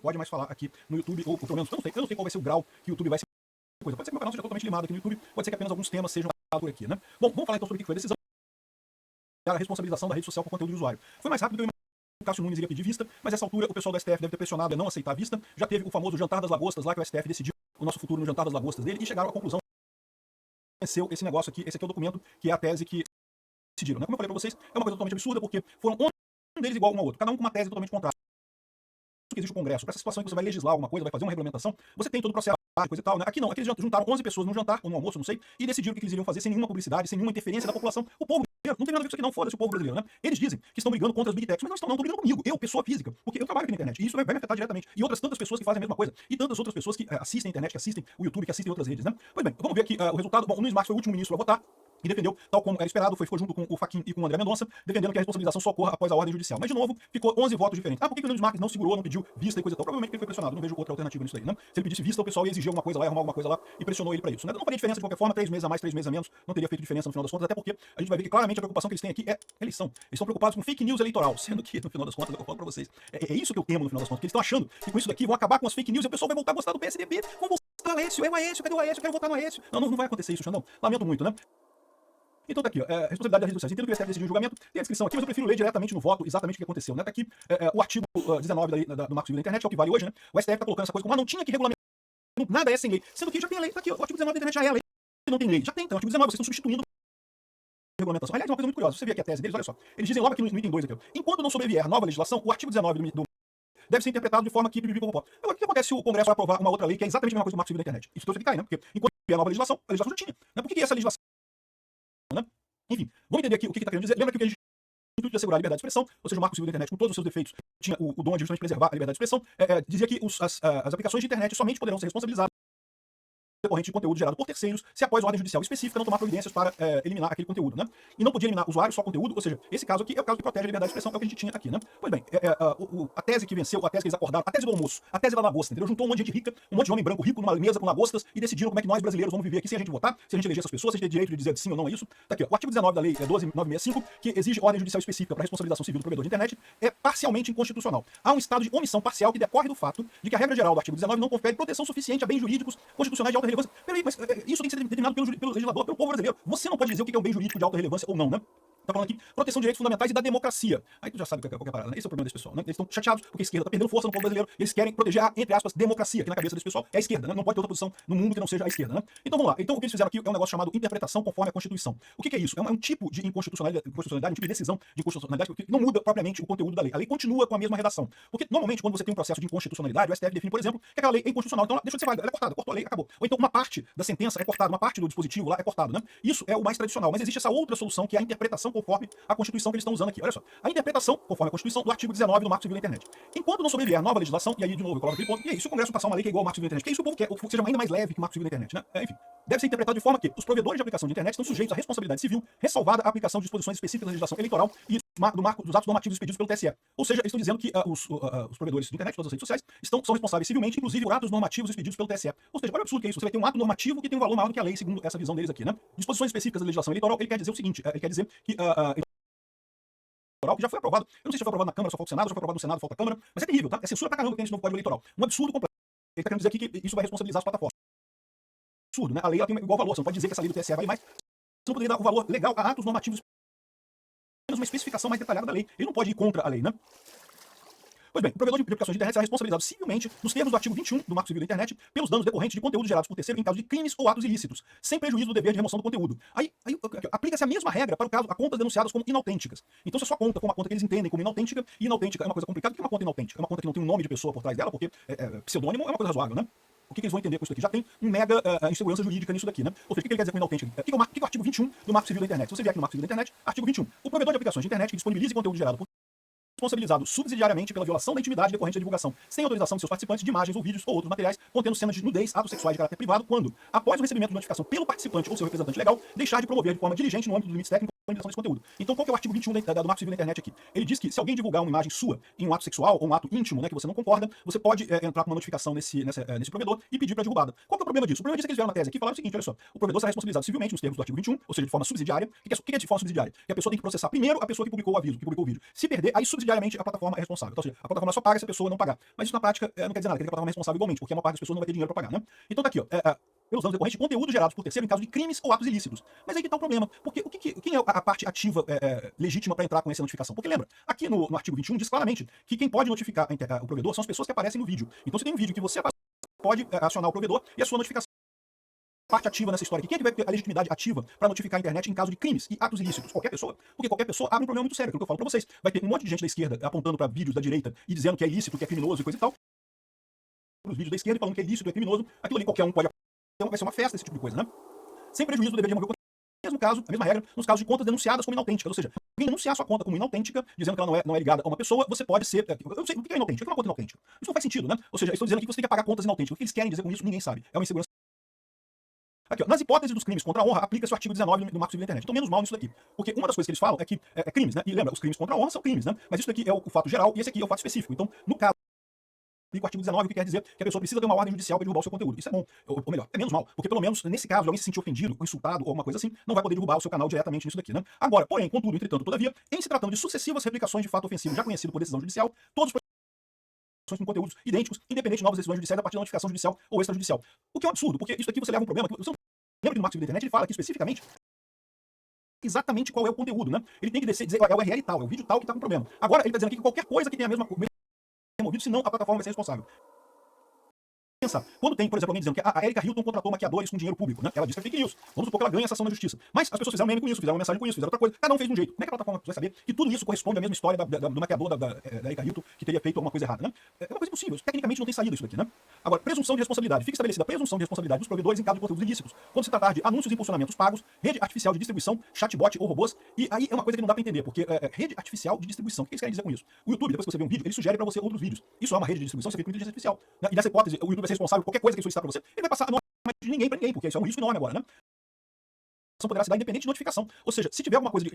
pode mais falar aqui no YouTube, ou pelo menos, eu não sei qual vai ser o grau que o YouTube vai ser coisa. Pode ser que meu canal seja totalmente limado aqui no YouTube, pode ser que apenas alguns temas sejam tratados por aqui, né? Bom, vamos falar então sobre o que foi a decisão da responsabilização da rede social por conteúdo de usuário. Foi mais rápido do que o Cássio Nunes iria pedir vista, mas nessa altura o pessoal do STF deve ter pressionado a não aceitar a vista. Já teve o famoso Jantar das Lagostas lá, que o STF decidiu o nosso futuro no Jantar das Lagostas dele, e chegaram à conclusão que venceu esse negócio aqui. Esse aqui é o documento, que é a tese que decidiram, né? Como eu falei pra vocês, é uma coisa totalmente absurda, porque foram um deles igual um ao outro, cada um com uma tese totalmente contrária. Que existe o Congresso, para essa situação em que você vai legislar alguma coisa, vai fazer uma regulamentação, você tem todo o processo, coisa e tal, né? Aqui não, aqui eles juntaram 11 pessoas num jantar, ou num almoço, não sei, e decidiram o que eles iriam fazer sem nenhuma publicidade, sem nenhuma interferência da população. O povo brasileiro, não tem nada a ver com isso aqui não, foda-se o povo brasileiro, né? Eles dizem que estão brigando contra as big techs, mas não estão brigando comigo, eu, pessoa física, porque eu trabalho aqui na internet, e isso vai me afetar diretamente. E outras tantas pessoas que fazem a mesma coisa, e tantas outras pessoas que assistem a internet, que assistem o YouTube, que assistem outras redes, né? Pois bem, vamos ver aqui o resultado. Bom, o Nunes Marques foi o último ministro a votar, e defendeu, tal como era esperado, ficou junto com o Fachin e com o André Mendonça, defendendo que a responsabilização só ocorra após a ordem judicial. Mas, de novo, ficou 11 votos diferentes. Ah, por que o Nunes Marques não segurou, não pediu vista e coisa e tal? Provavelmente porque ele foi pressionado, não vejo outra alternativa nisso aí, né? Se ele pedisse vista, o pessoal ia exigir alguma coisa lá, ia arrumar alguma coisa lá, e pressionou ele pra isso, né? Não faria diferença de qualquer forma, 3 meses a mais, 3 meses a menos, não teria feito diferença no final das contas, até porque a gente vai ver que claramente a preocupação que eles têm aqui é eleição. Eles estão preocupados com fake news eleitoral, sendo que, no final das contas, eu falo pra vocês, é isso que eu temo no final das contas, porque eles estão achando que com isso daqui vão acabar com as fake news e o pessoal vai voltar a gostar do PSDB, vão gostar do Aécio, é o Aécio, cadê o Aécio? Eu quero votar no Aécio. Não vai acontecer isso, Xandão. Lamento muito, né? Então tá aqui, ó, responsabilidade das redes sociais. Entendo que o STF decidiu o julgamento, tem a descrição aqui, mas eu prefiro ler diretamente no voto exatamente o que aconteceu, né? Tá aqui o artigo 19 do Marco Civil da Internet, que é o que vale hoje, né? O STF tá colocando essa coisa como, não tinha que regulamentar, nada é sem lei. Sendo que já tem a lei, tá aqui, ó, o artigo 19 da Internet já é a lei, não tem lei. Já tem, então, o artigo 19, vocês estão substituindo a regulamentação. Aliás, é uma coisa muito curiosa, você vê aqui a tese deles, olha só. Eles dizem logo aqui no item 2 aqui, ó, enquanto não sobrevier nova legislação, o artigo 19 deve ser interpretado de forma que agora, o que acontece se o Congresso vai aprovar uma outra lei que é exatamente a mesma coisa do Marco Civil da Internet? Isso trouxe que cai, né? Porque enquanto vier nova legislação, a legislação já tinha. Né? Por que essa legislação, né? Enfim, vamos entender aqui o que está querendo dizer. Lembra que o que a gente intuito de assegurar a liberdade de expressão, ou seja, o Marco Civil da Internet, com todos os seus defeitos, tinha o dom de justamente preservar a liberdade de expressão, dizia que as aplicações de internet somente poderão ser responsabilizadas decorrente de conteúdo gerado por terceiros, se após ordem judicial específica não tomar providências para eliminar aquele conteúdo, né? E não podia eliminar usuário, só conteúdo, ou seja, esse caso aqui é o caso que protege a liberdade de expressão, é o que a gente tinha aqui, né? Pois bem, a tese que venceu, a tese que eles acordaram, a tese do almoço, a tese da lagosta, entendeu? Juntou um monte de gente rica, um monte de homem branco rico numa mesa com lagostas e decidiram como é que nós brasileiros vamos viver aqui sem a gente votar, se a gente eleger essas pessoas, se a gente tem direito de dizer sim ou não a isso. Tá aqui, ó, o artigo 19 da lei 12.965, que exige ordem judicial específica para responsabilização civil do provedor de internet, é parcialmente inconstitucional. Há um estado de omissão parcial que decorre do fato de que a regra geral do artigo 19 não confere proteção suficiente a bens jurídicos constitucionais de alta relevância. Peraí, mas isso tem que ser determinado pelo legislador, pelo povo brasileiro. Você não pode dizer o que é um bem jurídico de alta relevância ou não, né? Tá falando aqui, proteção de direitos fundamentais e da democracia. Aí tu já sabe qual que é a parada, né? Esse é o problema desse pessoal, né? Eles estão chateados porque a esquerda tá perdendo força no povo brasileiro, eles querem proteger a, entre aspas, democracia, que na cabeça desse pessoal é a esquerda, né? Não pode ter outra posição no mundo que não seja a esquerda, né? Então vamos lá. Então o que eles fizeram aqui é um negócio chamado interpretação conforme a Constituição. O que é isso? É um tipo de inconstitucionalidade, um tipo de decisão de inconstitucionalidade que não muda propriamente o conteúdo da lei. A lei continua com a mesma redação. Porque normalmente quando você tem um processo de inconstitucionalidade, o STF define, por exemplo, que aquela lei é inconstitucional, então ela deixa de ser válida, ela é cortada, cortou a lei, acabou. Ou então uma parte da sentença é cortada, uma parte do dispositivo lá é cortado, né? Isso é o mais tradicional, mas existe essa outra solução que é a interpretação conforme a Constituição que eles estão usando aqui. Olha só, a interpretação conforme a Constituição do artigo 19 do Marco Civil da Internet. Enquanto não sobrevier nova legislação, e aí de novo eu coloco aquele ponto, e aí se o Congresso passar uma lei que é igual ao Marco Civil da Internet, que é isso que o povo quer, ou que seja ainda mais leve que o Marco Civil da Internet, né? Enfim, deve ser interpretado de forma que os provedores de aplicação de internet estão sujeitos à responsabilidade civil, ressalvada a aplicação de disposições específicas da legislação eleitoral e dos atos normativos expedidos pelo TSE. Ou seja, eles estão dizendo que os provedores de internet, todas as redes sociais, são responsáveis civilmente, inclusive por atos normativos expedidos pelo TSE. Ou seja, olha o absurdo que é isso. Você vai ter um ato normativo que tem um valor maior do que a lei, segundo essa visão deles aqui, né? Disposições específicas da legislação eleitoral, ele quer dizer o seguinte, ele quer dizer que que já foi aprovado, eu não sei se foi aprovado na Câmara, só falta o Senado, se foi aprovado no Senado, falta a Câmara, mas é terrível, tá? É censura pra caramba que tem esse novo Código Eleitoral. Um absurdo completo. Ele tá querendo dizer aqui que isso vai responsabilizar as plataformas. Absurdo, né? A lei ela tem igual valor, você não pode dizer que essa lei do TSE vale mais, você não poderia dar o valor legal a atos normativos, menos uma especificação mais detalhada da lei. Ele não pode ir contra a lei, né? Pois bem, o provedor de aplicações de internet será responsabilizado civilmente, nos termos do artigo 21 do Marco Civil da Internet, pelos danos decorrentes de conteúdos gerados por terceiro em caso de crimes ou atos ilícitos, sem prejuízo do dever de remoção do conteúdo. Aí aplica-se a mesma regra para o caso a contas denunciadas como inautênticas. Então, se a sua conta for uma conta que eles entendem como inautêntica, e inautêntica é uma coisa complicada, o que é uma conta inautêntica? É uma conta que não tem um nome de pessoa por trás dela, porque pseudônimo é uma coisa razoável, né? O que eles vão entender com isso aqui? Já tem um mega insegurança jurídica nisso daqui, né? Ou seja, o que ele quer dizer com inautêntica? O que é o artigo 21 do Marco Civil da Internet? Se você vier aqui no Marco Civil da Internet, artigo 21. O provedor de aplicações de internet que disponibilize conteúdo gerado por responsabilizado subsidiariamente pela violação da intimidade decorrente da divulgação, sem autorização de seus participantes, de imagens ou vídeos ou outros materiais contendo cenas de nudez, atos sexuais de caráter privado, quando, após o recebimento de notificação pelo participante ou seu representante legal, deixar de promover de forma diligente no âmbito dos limites técnicos disponibilização desse conteúdo. Então, qual que é o artigo 21 do Marco Civil da Internet aqui? Ele diz que se alguém divulgar uma imagem sua em um ato sexual ou um ato íntimo, né, que você não concorda, você pode entrar com uma notificação nesse provedor e pedir para derrubada. Qual que é o problema disso? O problema disso é que eles vieram na tese aqui e falaram o seguinte, olha só, o provedor será responsabilizado civilmente nos termos do artigo 21, ou seja, de forma subsidiária. O que é de forma subsidiária? Que a pessoa tem que processar primeiro a pessoa que publicou o aviso, que publicou o vídeo. Se perder, aí subsidiariamente a plataforma é responsável. Então, ou seja, a plataforma só paga se a pessoa não pagar. Mas isso na prática não quer dizer nada, quer dizer que a plataforma é responsável igualmente, porque a maior parte das pessoas não vai ter dinheiro para pagar, né? Então tá aqui, ó, pelos danos decorrentes de conteúdos gerados por terceiro em caso de crimes ou atos ilícitos. Mas aí que tá o problema, porque quem é a parte ativa legítima para entrar com essa notificação? Porque lembra, aqui no artigo 21 diz claramente que quem pode notificar o provedor são as pessoas que aparecem no vídeo. Então se tem um vídeo que você pode acionar o provedor e a sua notificação. Parte ativa nessa história aqui. Quem é que vai ter a legitimidade ativa para notificar a internet em caso de crimes e atos ilícitos? Qualquer pessoa. Porque qualquer pessoa abre um problema muito sério, aquilo que eu falo para vocês. Vai ter um monte de gente da esquerda apontando para vídeos da direita e dizendo que é ilícito, que é criminoso e coisa e tal. Os vídeos da esquerda falando que é ilícito, é criminoso. Aquilo ali qualquer um pode. Então vai ser uma festa, esse tipo de coisa, né? Sem prejuízo do dever de remover o mesmo caso, a mesma regra, nos casos de contas denunciadas como inautênticas. Ou seja, alguém denunciar sua conta como inautêntica, dizendo que ela não é ligada a uma pessoa, você pode ser. Eu não sei o que é inautêntico, o que é uma conta inautêntica? Isso não faz sentido, né? Ou seja, estou dizendo que você tem que apagar contas inautênticas. O que eles querem dizer com isso, ninguém sabe. É uma insegurança. Aqui, ó, nas hipóteses dos crimes contra a honra, aplica-se o artigo 19 do Marco Civil da Internet. Então, menos mal nisso daqui. Porque uma das coisas que eles falam é que crimes, né? E lembra, os crimes contra a honra são crimes, né? Mas isso daqui é o fato geral e esse aqui é o fato específico. Então, no caso, aplica o artigo 19, o que quer dizer que a pessoa precisa ter uma ordem judicial para derrubar o seu conteúdo. Isso é bom. Ou melhor, é menos mal. Porque pelo menos, nesse caso, de alguém se sentir ofendido ou insultado ou alguma coisa assim, não vai poder derrubar o seu canal diretamente nisso daqui, né? Agora, porém, contudo, entretanto, todavia, em se tratando de sucessivas replicações de fato ofensivo já conhecido por decisão judicial, todos com conteúdos idênticos, independente de novas decisões judiciais a partir da notificação judicial ou extrajudicial. O que é um absurdo, porque isso aqui você leva um problema. Você não lembra que no Marco Civil da Internet ele fala aqui especificamente exatamente qual é o conteúdo, né? Ele tem que dizer é o URL tal, é o vídeo tal que está com problema. Agora ele está dizendo aqui que qualquer coisa que tenha a mesma removido, senão a plataforma vai ser responsável. Pensa, quando tem, por exemplo, alguém dizendo que a Erika Hilton contratou maquiadores com dinheiro público, né? Ela disse que é fake news. Vamos supor que ela ganha essa ação na justiça. Mas as pessoas fizeram meme com isso, fizeram uma mensagem com isso, fizeram outra coisa. Cada um fez de um jeito. Como é que a plataforma vai saber que tudo isso corresponde à mesma história do maquiador da Erika Hilton que teria feito alguma coisa errada, né? É uma coisa impossível. Tecnicamente não tem saída isso daqui, né? Agora, presunção de responsabilidade. Fica estabelecida a presunção de responsabilidade dos provedores em caso de conteúdos ilícitos. Quando se tratar de anúncios e impulsionamentos pagos, rede artificial de distribuição, chatbot ou robôs. E aí é uma coisa que não dá pra entender, porque rede artificial de distribuição. O que eles querem dizer com isso? O YouTube, depois que você vê um vídeo, ele sugere pra você outros vídeos. Isso é uma rede de distribuição, você vê com inteligência artificial. Né? E nessa hipótese, o YouTube vai ser responsável por qualquer coisa que ele solicitar pra você. Ele vai passar de ninguém para ninguém, porque isso é um risco enorme agora, né? A poderá se dar independente de notificação. Ou seja, se tiver alguma coisa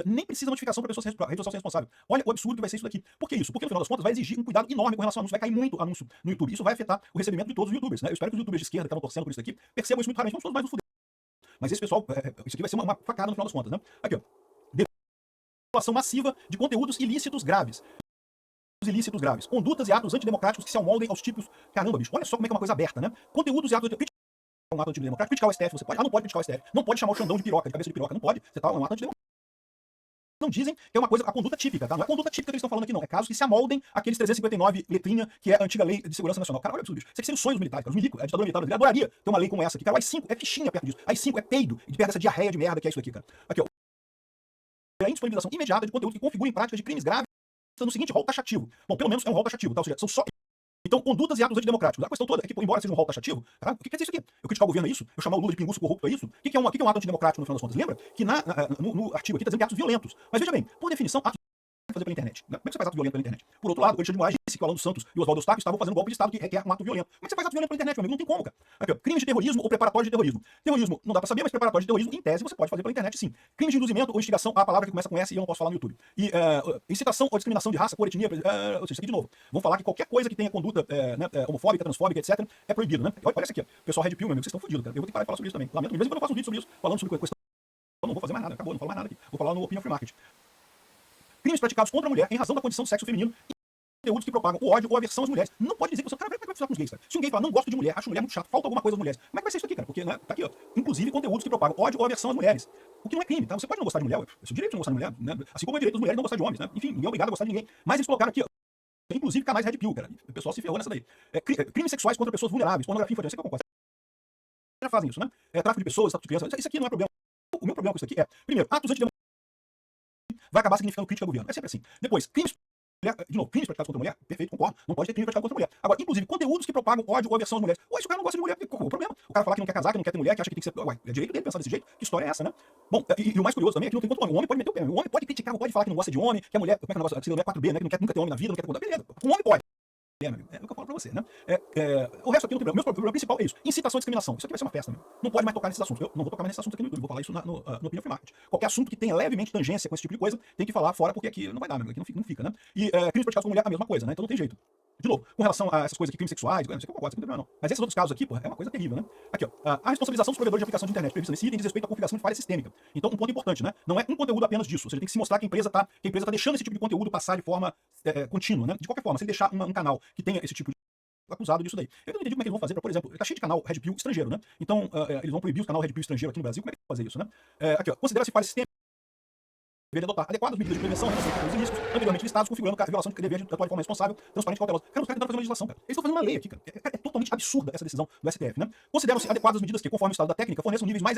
nem precisa notificação para a rede social ser responsável. Olha o absurdo que vai ser isso daqui. Por que isso? Porque no final das contas vai exigir um cuidado enorme com relação ao anúncio. Vai cair muito anúncio no YouTube. Isso vai afetar o recebimento de todos os YouTubers, né? Eu espero que os YouTubers de esquerda que estavam torcendo por isso aqui percebam isso muito raramente. Vamos todos mais no fuder. Mas esse pessoal, isso aqui vai ser uma facada no final das contas, né? Aqui, ó. Deturpação massiva de conteúdos ilícitos graves. Condutas e atos antidemocráticos que se amoldem aos tipos. Caramba, bicho, olha só como é que é uma coisa aberta, né? Conteúdos e atos um ato antidemocrático. Criticar o STF, você pode. Não pode criticar o STF. Não pode chamar o Xandão de piroca, de cabeça de piroca. Não pode. Você tá um ato antidemocrático. Não dizem que é uma coisa, a conduta típica, tá? Não é a conduta típica que eles estão falando aqui, não. É casos que se amoldem àqueles 359 letrinha, que é a antiga lei de segurança nacional. Cara, olha absurdo, bicho. Isso aqui seria o sonho dos militares, cara. Os milicos, a ditadura militar brasileira adoraria ter uma lei como essa aqui. Cara, o AI-5 é fichinha perto disso. AI-5 é peido, de perto dessa diarreia de merda que é isso aqui, cara. Aqui, ó. É a indisponibilização imediata de conteúdo que configurem práticas de crimes graves no seguinte rol taxativo. Bom, pelo menos é um rol taxativo, tá? Ou seja, são só. Então, condutas e atos antidemocráticos. A questão toda é que, embora seja um rol taxativo, tá? O que quer dizer isso aqui? Eu criticar o governo é isso? Eu chamar o Lula de pinguço corrupto é isso? O que é um ato antidemocrático no final das contas? Lembra que no artigo aqui está dizendo que atos violentos. Mas veja bem, por definição, atos fazer pela internet. Né? Como é que você faz ato violento pela internet? Por outro lado, o Alexandre de Moraes disse que o Alan dos Santos e o Oswaldo Eustáquio estavam fazendo golpe de Estado que requer um ato violento. Como é que você faz ato violento pela internet, meu amigo? Não tem como, cara. Aqui, ó, crimes de terrorismo ou preparatório de terrorismo. Terrorismo não dá pra saber, mas preparatório de terrorismo, em tese, você pode fazer pela internet, sim. Crimes de induzimento ou instigação, a palavra que começa com S e eu não posso falar no YouTube. E incitação ou discriminação de raça, cor, etnia, ou seja, isso aqui de novo. Vamos falar que qualquer coisa que tenha conduta homofóbica, transfóbica, etc., é proibido, né? Olha isso aqui, ó. Pessoal Red Pill, meu amigo, vocês estão fodidos, cara. Eu vou ter que parar de falar sobre isso também. Lamento, de vez em quando eu faço um vídeo sobre isso, falando sobre questão. Eu não vou fazer mais nada, acabou, não falo mais nada aqui. Vou falar no Opinion Free Market. Crimes praticados contra a mulher em razão da condição do sexo feminino e conteúdos que propagam o ódio ou aversão às mulheres. Não pode dizer que você. Cara, como é que vai funcionar com os gays, cara? Se um gay fala, não gosto de mulher, acho mulher muito chato, falta alguma coisa às mulheres. Como é que vai ser isso aqui, cara? Porque, né, tá aqui, ó. Inclusive conteúdos que propagam ódio ou aversão às mulheres. O que não é crime, tá? Você pode não gostar de mulher, é seu direito de não gostar de mulher, né? Assim como é direito das mulheres não gostar de homens, né? Enfim, ninguém é obrigado a gostar de ninguém. Mas eles colocaram aqui, ó. Inclusive canais Red Pill, cara. O pessoal se ferrou nessa daí. Crimes sexuais contra pessoas vulneráveis, pornografia infantil, eu sei que eu concordo. Já fazem isso, né? Tráfico de pessoas, estatuto de criança. Isso aqui não é problema. O meu problema com isso aqui é, primeiro, atos antidemocráticos vai acabar significando crítica ao governo. É sempre assim. Depois, crimes. De novo, crimes praticados contra a mulher, perfeito, concordo. Não pode ter crime praticado contra a mulher. Agora, inclusive, conteúdos que propagam ódio ou aversão às mulheres. Ué, se o cara não gosta de mulher, qual é o problema? O cara falar que não quer casar, que não quer ter mulher, que acha que tem que ser. Ué, é direito dele pensar desse jeito? Que história é essa, né? Bom, e o mais curioso também é que não tem quanto homem. O homem pode meter o pé. O homem pode criticar, pode falar que não gosta de homem, que a mulher. Como é que é o negócio? A mulher é 4B, né? Que não quer nunca ter homem na vida, não quer ter. Beleza. O homem pode. É, meu amigo. É o que eu falo pra pra você, né? O resto aqui não tem problema. Meu problema principal é isso. Incitação à discriminação. Isso aqui vai ser uma festa, né? Não pode mais tocar nesses assuntos. Eu não vou tocar mais nesses assuntos aqui no YouTube. Vou falar isso no Opinião Free Market. Qualquer assunto que tenha levemente tangência com esse tipo de coisa, tem que falar fora, porque aqui não vai dar, meu. Aqui não fica, né? E crimes praticados com mulher, a mesma coisa, né? Então não tem jeito. De novo, com relação a essas coisas aqui, crimes sexuais, não sei o que eu concordo, isso aqui não tem problema, não. Mas esses outros casos aqui, pô, é uma coisa terrível, né? Aqui, ó. A responsabilização dos provedores de aplicação de internet prevista nesse item diz respeito à configuração de falha sistêmica. Então, um ponto importante, né? Não é um conteúdo apenas disso. Ou seja, tem que se mostrar que a empresa tá deixando esse tipo de conteúdo passar de forma contínua, né? De qualquer forma, se ele deixar um canal que tenha esse tipo de acusado disso daí. Eu não entendi como é que eles vão fazer, por exemplo, tá cheio de canal Red Pill estrangeiro, né? Então, eles vão proibir o canal Red Pill estrangeiro aqui no Brasil. Como é que vão fazer isso, né? Aqui, ó. Considera-se falha sistêmica. Deveria adotar adequadas medidas de prevenção em relação aos riscos anteriormente listados, configurando a violação de dever de atuar de forma responsável, transparente e cautelosa. Cara, os caras tentando fazer uma legislação, cara. Eles estão fazendo uma lei aqui, cara. É totalmente absurda essa decisão do STF, né? Consideram-se adequadas as medidas que, conforme o estado da técnica, forneçam níveis mais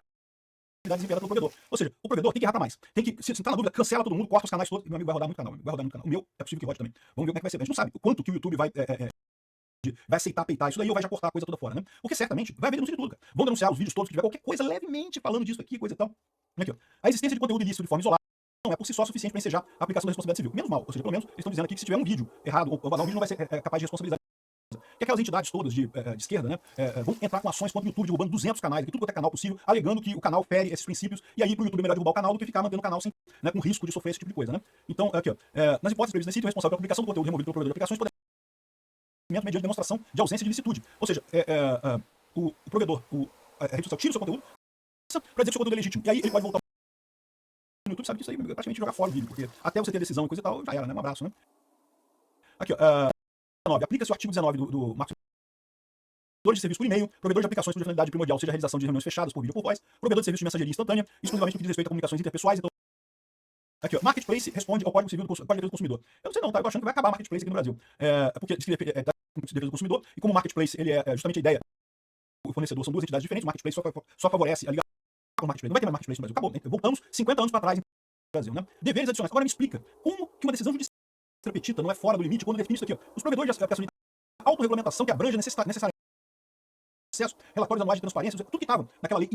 desempenhadas pelo provedor. Ou seja, o provedor tem que errar mais. Tem que, se tá na dúvida, cancela todo mundo, corta os canais todos. Meu amigo vai rodar muito canal. Vai rodar muito canal. O meu é possível que rode também. Vamos ver como é que vai ser. A gente não sabe o quanto que o YouTube vai aceitar peitar isso daí ou vai já cortar a coisa toda fora, né? Porque certamente vai haver denúncia de tudo, cara. Vão denunciar os vídeos todos que tiver qualquer coisa levemente falando disso aqui, coisa e tal. Aqui, ó. A existência de conteúdo ilícito de forma isolada não é por si só suficiente para ensejar a aplicação da responsabilidade civil. Menos mal, ou seja, pelo menos eles estão dizendo aqui que se tiver um vídeo errado ou vazar um vídeo não vai ser capaz de responsabilizar. Que aquelas entidades todas de esquerda, né, vão entrar com ações contra o YouTube, derrubando 200 canais, aqui, tudo quanto é canal possível, alegando que o canal fere esses princípios, e aí pro YouTube é melhor derrubar o canal do que ficar mantendo o canal sem, né, com risco de sofrer esse tipo de coisa, né? Então, aqui, ó, nas hipóteses previstas nesse item, o responsável pela publicação do conteúdo removido pelo provedor de aplicações poderá mediante demonstração de ausência de licitude. Ou seja, o provedor, a rede social tira o seu conteúdo para dizer que o seu conteúdo é legítimo. E aí ele pode voltar no YouTube, sabe que isso aí é praticamente jogar fora o vídeo, porque até você ter a decisão e coisa e tal, já era, né? Um abraço, né? Aqui, ó. Aplica-se o artigo 19 do Marco de serviço por e-mail, provedor de aplicações cuja finalidade primordial seja a realização de reuniões fechadas por vídeo ou por voz, provedor de serviço de mensageria instantânea, exclusivamente no que diz respeito a comunicações interpessoais. Então, aqui, ó, Marketplace responde ao Código Civil do Defesa do Consumidor. Eu não sei não, tá? Eu tô achando que vai acabar o Marketplace aqui no Brasil. Porque diz que da Defesa do Consumidor, e como o Marketplace, ele é justamente a ideia, o fornecedor são duas entidades diferentes, o Marketplace só favorece a ligação com o Marketplace. Não vai ter mais Marketplace no Brasil. Acabou, né? Voltamos 50 anos para trás no Brasil, né? Deveres adicionais. Agora me explica, como que uma decisão judicial petita não é fora do limite quando define isso aqui, ó? Os provedores de aplicação de autorregulamentação que abrange necessariamente acesso, relatórios anuais de transparência, tudo que estava naquela lei.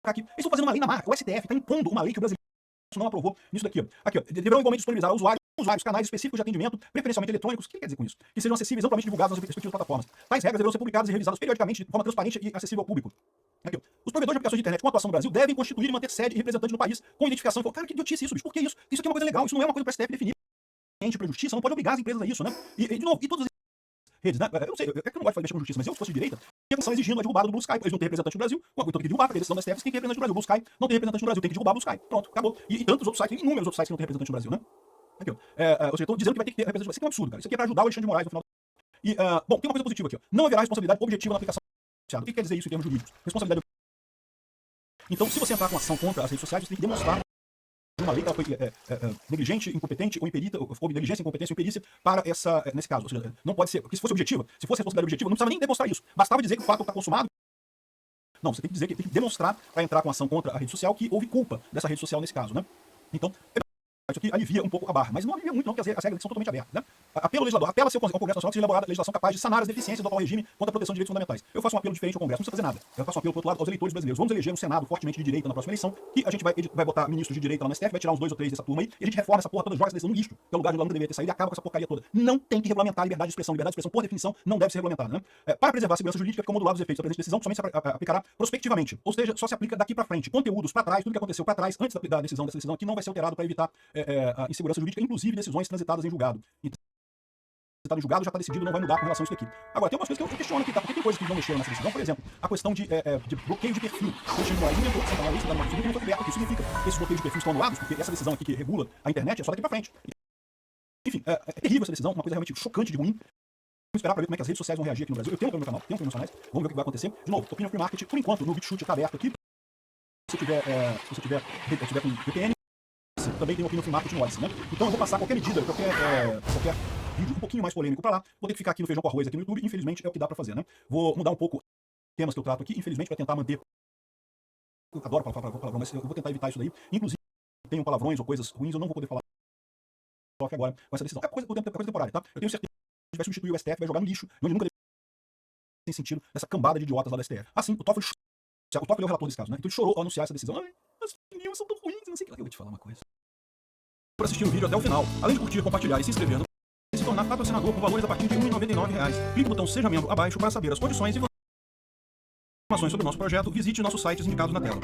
Aqui. Eles estão fazendo uma lei na marca. O STF está impondo uma lei que o brasileiro não aprovou nisso daqui. Ó. Aqui, ó. Deverão igualmente disponibilizar aos usuários canais específicos de atendimento, preferencialmente eletrônicos. O que quer dizer com isso? Que sejam acessíveis amplamente divulgados nas respectivas plataformas. Tais regras deverão ser publicadas e revisadas periodicamente de forma transparente e acessível ao público. Aqui, ó. Os provedores de aplicações de internet com atuação no Brasil devem constituir e manter sede e representante no país com identificação. Cara, que idiotice isso, bicho. Por que isso? Isso aqui é uma coisa legal. Isso não é uma coisa para o STF definir para a justiça. Não pode obrigar as empresas a isso, né? De novo, e todas as redes, né? Eu não sei, é que eu não gosto de mexer com justiça, mas se eu fosse de direita, tinha exigindo a derrubada do Blue Sky. Eles não têm representante no Brasil, então tem que derrubar, porque a decisão da STF tem que ter representante no Brasil. Blue Sky não tem representante no Brasil, tem que derrubar o Blue Sky. Pronto, acabou. E tantos outros sites, inúmeros outros sites que não tem representante no Brasil, né? Aqui, ó. Ou seja, estão dizendo que vai ter que ter representante. Isso aqui é um absurdo, cara. Isso aqui é para ajudar o Alexandre de Moraes no final. E, bom, tem uma coisa positiva aqui, ó. Não haverá responsabilidade objetiva na aplicação associada. O que quer dizer isso em termos jurídicos? Responsabilidade. Então, se você entrar com ação contra as redes sociais, você tem que demonstrar uma lei que ela foi negligente, incompetente ou imperita, ou ficou negligência, incompetência ou imperícia para essa, nesse caso. Ou seja, não pode ser, porque se fosse objetiva, se fosse responsabilidade objetiva, não precisava nem demonstrar isso. Bastava dizer que o fato está consumado. Não, você tem que dizer que tem que demonstrar para entrar com ação contra a rede social que houve culpa dessa rede social nesse caso, né? Então, isso aqui alivia um pouco a barra, mas não alivia muito não, porque as regras são totalmente abertas, né? Apelo ao legislador, apela-se ao Congresso Nacional que seja elaborada legislação capaz de sanar as deficiências do atual regime contra a proteção de direitos fundamentais. Eu faço um apelo diferente ao Congresso, não precisa fazer nada. Eu faço um apelo, por outro lado, aos eleitores brasileiros. Vamos eleger um Senado fortemente de direita na próxima eleição, que a gente vai botar ministros de direita lá no STF, vai tirar uns 2 ou 3 dessa turma aí, e a gente reforma essa porra toda, joga essa decisão no lixo, que é o lugar de onde ela não deveria ter saído, e acaba com essa porcaria toda. Não tem que regulamentar a liberdade de expressão. Liberdade de expressão, por definição, não deve ser regulamentada, né? Para preservar a segurança jurídica, fica modulado os efeitos da presente decisão, somente se aplicará prospectivamente. Ou seja, só se aplica daqui para frente. Conteúdos para trás, tudo que aconteceu para trás, antes da decisão dessa decisão aqui, não vai ser alterado para evitar a insegurança jurídica, inclusive decisões transitadas em julgado. Então, transitado em julgado já está decidido, não vai mudar com relação a isso aqui. Agora, tem algumas coisas que eu questiono aqui, tá? Porque tem coisas que não mexeram nessa decisão, por exemplo, a questão de bloqueio de perfil. O Alexandre de Moraes inventou, está na lei, está no artigo, não foi coberto. O que significa que esses bloqueios de perfil estão anulados, porque essa decisão aqui que regula a internet é só daqui para frente. Enfim, é terrível essa decisão, uma coisa realmente chocante de ruim. Vamos esperar para ver como é que as redes sociais vão reagir aqui no Brasil. Eu tenho no meu canal, tenho Opiniões Nacionais, vamos ver o que vai acontecer. De novo, Opinião Free Market, por enquanto, no BitChute está aberto aqui. Se você tiver com VPN, também tem Opinião Free Market no Odyssey, né? Então eu vou passar qualquer medida, qualquer vídeo um pouquinho mais polêmico para lá, vou ter que ficar aqui no Feijão com Arroz aqui no YouTube, infelizmente é o que dá para fazer, né? Vou mudar um pouco temas que eu trato aqui, infelizmente, para tentar manter. Eu adoro falar palavrão, mas eu vou tentar evitar isso daí. Inclusive, tenho palavrões ou coisas ruins, eu não vou poder falar agora com essa decisão. É coisa temporária, tá? Eu tenho certeza que vai substituir o STF, vai jogar no lixo, onde nunca tem sentido essa cambada de idiotas lá da STF. Assim, o Toffoli é o relator desse caso, né? Então ele chorou ao anunciar essa decisão. Ai, as opiniões são tão ruins, não sei o que. Eu vou te falar uma coisa. Por assistir o vídeo até o final, além de curtir, compartilhar e se inscrever no se tornar patrocinador com valores a partir de R$ 1,99. Clique no botão Seja Membro abaixo para saber as condições e informações sobre o nosso projeto. Visite nossos sites indicados na tela.